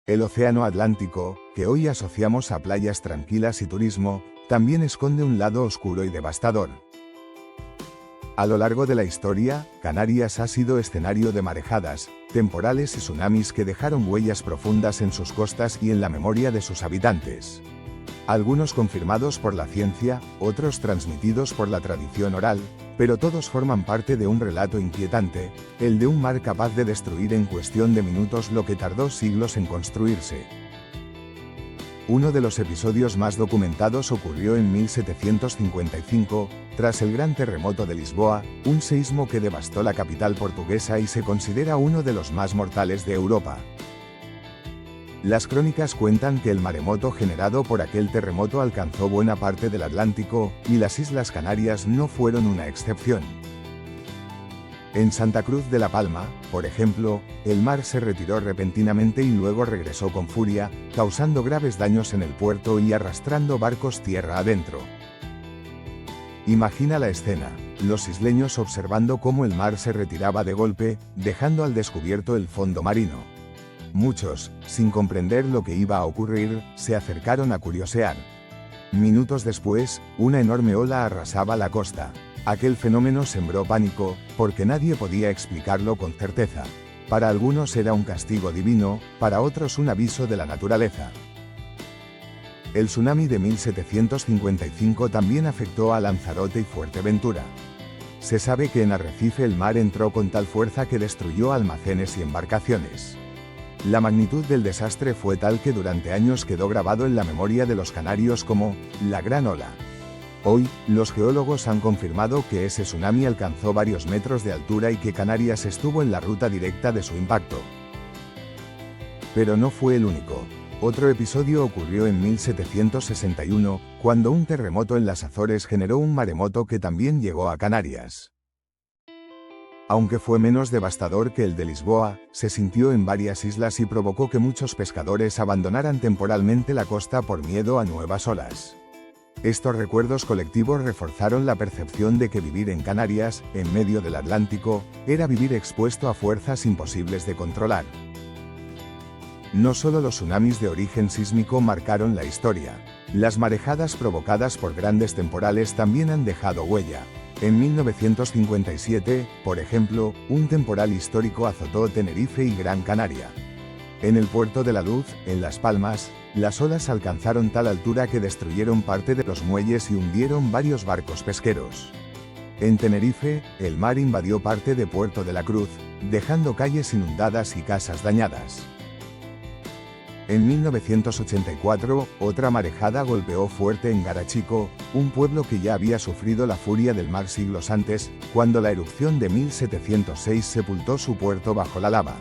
El océano Atlántico, que hoy asociamos a playas tranquilas y turismo, también esconde un lado oscuro y devastador. A lo largo de la historia, Canarias ha sido escenario de marejadas, temporales y tsunamis que dejaron huellas profundas en sus costas y en la memoria de sus habitantes. Algunos confirmados por la ciencia, otros transmitidos por la tradición oral, pero todos forman parte de un relato inquietante, el de un mar capaz de destruir en cuestión de minutos lo que tardó siglos en construirse. Uno de los episodios más documentados ocurrió en 1755, tras el Gran Terremoto de Lisboa, un seísmo que devastó la capital portuguesa y se considera uno de los más mortales de Europa. Las crónicas cuentan que el maremoto generado por aquel terremoto alcanzó buena parte del Atlántico, y las Islas Canarias no fueron una excepción. En Santa Cruz de la Palma, por ejemplo, el mar se retiró repentinamente y luego regresó con furia, causando graves daños en el puerto y arrastrando barcos tierra adentro. Imagina la escena, los isleños observando cómo el mar se retiraba de golpe, dejando al descubierto el fondo marino. Muchos, sin comprender lo que iba a ocurrir, se acercaron a curiosear. Minutos después, una enorme ola arrasaba la costa. Aquel fenómeno sembró pánico, porque nadie podía explicarlo con certeza. Para algunos era un castigo divino, para otros un aviso de la naturaleza. El tsunami de 1755 también afectó a Lanzarote y Fuerteventura. Se sabe que en Arrecife el mar entró con tal fuerza que destruyó almacenes y embarcaciones. La magnitud del desastre fue tal que durante años quedó grabado en la memoria de los canarios como la Gran Ola. Hoy, los geólogos han confirmado que ese tsunami alcanzó varios metros de altura y que Canarias estuvo en la ruta directa de su impacto. Pero no fue el único. Otro episodio ocurrió en 1761, cuando un terremoto en las Azores generó un maremoto que también llegó a Canarias. Aunque fue menos devastador que el de Lisboa, se sintió en varias islas y provocó que muchos pescadores abandonaran temporalmente la costa por miedo a nuevas olas. Estos recuerdos colectivos reforzaron la percepción de que vivir en Canarias, en medio del Atlántico, era vivir expuesto a fuerzas imposibles de controlar. No solo los tsunamis de origen sísmico marcaron la historia. Las marejadas provocadas por grandes temporales también han dejado huella. En 1957, por ejemplo, un temporal histórico azotó Tenerife y Gran Canaria. En el puerto de la Luz, en Las Palmas, las olas alcanzaron tal altura que destruyeron parte de los muelles y hundieron varios barcos pesqueros. En Tenerife, el mar invadió parte de Puerto de la Cruz, dejando calles inundadas y casas dañadas. En 1984, otra marejada golpeó fuerte en Garachico, un pueblo que ya había sufrido la furia del mar siglos antes, cuando la erupción de 1706 sepultó su puerto bajo la lava.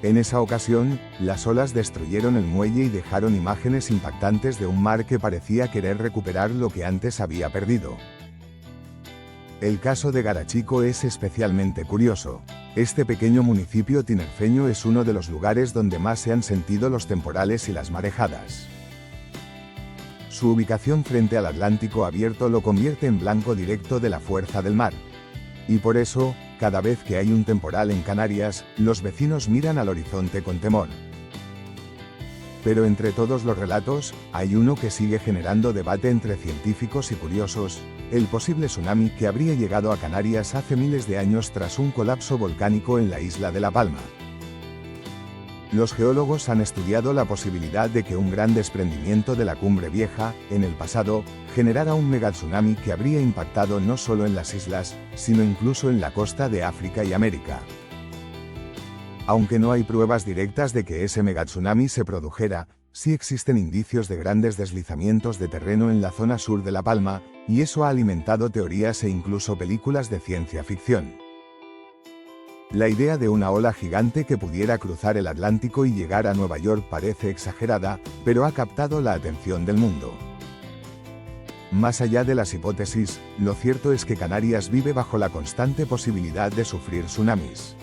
En esa ocasión, las olas destruyeron el muelle y dejaron imágenes impactantes de un mar que parecía querer recuperar lo que antes había perdido. El caso de Garachico es especialmente curioso. Este pequeño municipio tinerfeño es uno de los lugares donde más se han sentido los temporales y las marejadas. Su ubicación frente al Atlántico abierto lo convierte en blanco directo de la fuerza del mar. Y por eso, cada vez que hay un temporal en Canarias, los vecinos miran al horizonte con temor. Pero entre todos los relatos, hay uno que sigue generando debate entre científicos y curiosos: el posible tsunami que habría llegado a Canarias hace miles de años tras un colapso volcánico en la isla de La Palma. Los geólogos han estudiado la posibilidad de que un gran desprendimiento de la Cumbre Vieja, en el pasado, generara un megatsunami que habría impactado no solo en las islas, sino incluso en la costa de África y América. Aunque no hay pruebas directas de que ese megatsunami se produjera, sí existen indicios de grandes deslizamientos de terreno en la zona sur de La Palma, y eso ha alimentado teorías e incluso películas de ciencia ficción. La idea de una ola gigante que pudiera cruzar el Atlántico y llegar a Nueva York parece exagerada, pero ha captado la atención del mundo. Más allá de las hipótesis, lo cierto es que Canarias vive bajo la constante posibilidad de sufrir tsunamis.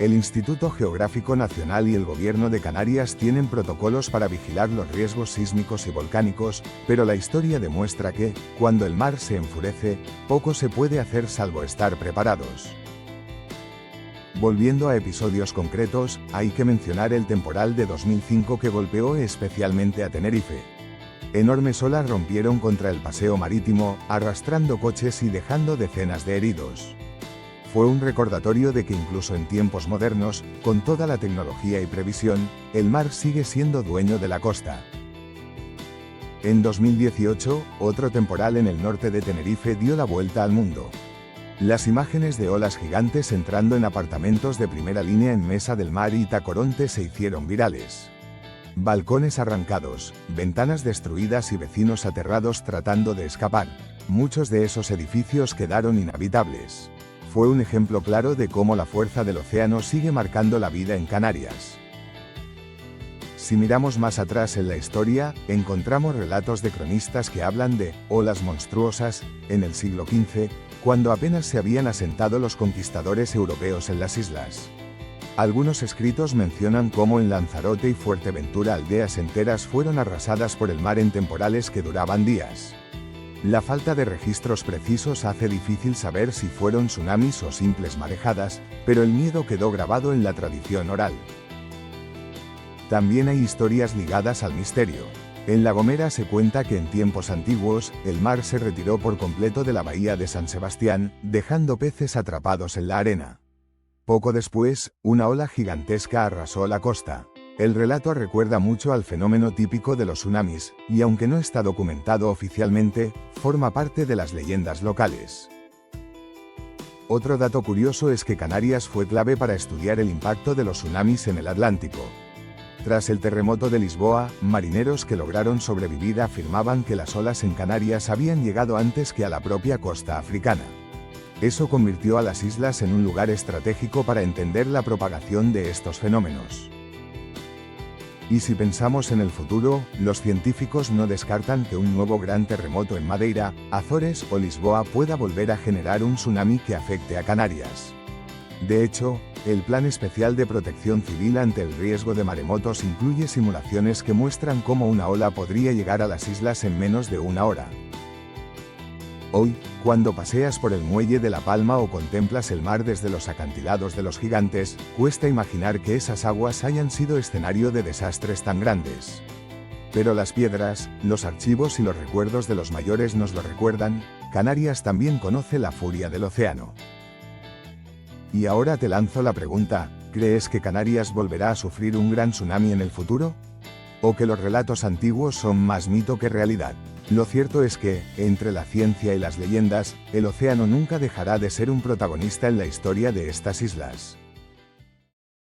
El Instituto Geográfico Nacional y el Gobierno de Canarias tienen protocolos para vigilar los riesgos sísmicos y volcánicos, pero la historia demuestra que, cuando el mar se enfurece, poco se puede hacer salvo estar preparados. Volviendo a episodios concretos, hay que mencionar el temporal de 2005 que golpeó especialmente a Tenerife. Enormes olas rompieron contra el paseo marítimo, arrastrando coches y dejando decenas de heridos. Fue un recordatorio de que incluso en tiempos modernos, con toda la tecnología y previsión, el mar sigue siendo dueño de la costa. En 2018, otro temporal en el norte de Tenerife dio la vuelta al mundo. Las imágenes de olas gigantes entrando en apartamentos de primera línea en Mesa del Mar y Tacoronte se hicieron virales. Balcones arrancados, ventanas destruidas y vecinos aterrados tratando de escapar. Muchos de esos edificios quedaron inhabitables. Fue un ejemplo claro de cómo la fuerza del océano sigue marcando la vida en Canarias. Si miramos más atrás en la historia, encontramos relatos de cronistas que hablan de olas monstruosas en el siglo XV, cuando apenas se habían asentado los conquistadores europeos en las islas. Algunos escritos mencionan cómo en Lanzarote y Fuerteventura aldeas enteras fueron arrasadas por el mar en temporales que duraban días. La falta de registros precisos hace difícil saber si fueron tsunamis o simples marejadas, pero el miedo quedó grabado en la tradición oral. También hay historias ligadas al misterio. En La Gomera se cuenta que en tiempos antiguos, el mar se retiró por completo de la bahía de San Sebastián, dejando peces atrapados en la arena. Poco después, una ola gigantesca arrasó la costa. El relato recuerda mucho al fenómeno típico de los tsunamis, y aunque no está documentado oficialmente, forma parte de las leyendas locales. Otro dato curioso es que Canarias fue clave para estudiar el impacto de los tsunamis en el Atlántico. Tras el terremoto de Lisboa, marineros que lograron sobrevivir afirmaban que las olas en Canarias habían llegado antes que a la propia costa africana. Eso convirtió a las islas en un lugar estratégico para entender la propagación de estos fenómenos. Y si pensamos en el futuro, los científicos no descartan que un nuevo gran terremoto en Madeira, Azores o Lisboa pueda volver a generar un tsunami que afecte a Canarias. De hecho, el Plan Especial de Protección Civil ante el riesgo de maremotos incluye simulaciones que muestran cómo una ola podría llegar a las islas en menos de una hora. Hoy, cuando paseas por el muelle de La Palma o contemplas el mar desde los acantilados de los Gigantes, cuesta imaginar que esas aguas hayan sido escenario de desastres tan grandes. Pero las piedras, los archivos y los recuerdos de los mayores nos lo recuerdan. Canarias también conoce la furia del océano. Y ahora te lanzo la pregunta, ¿crees que Canarias volverá a sufrir un gran tsunami en el futuro? ¿O que los relatos antiguos son más mito que realidad? Lo cierto es que, entre la ciencia y las leyendas, el océano nunca dejará de ser un protagonista en la historia de estas islas.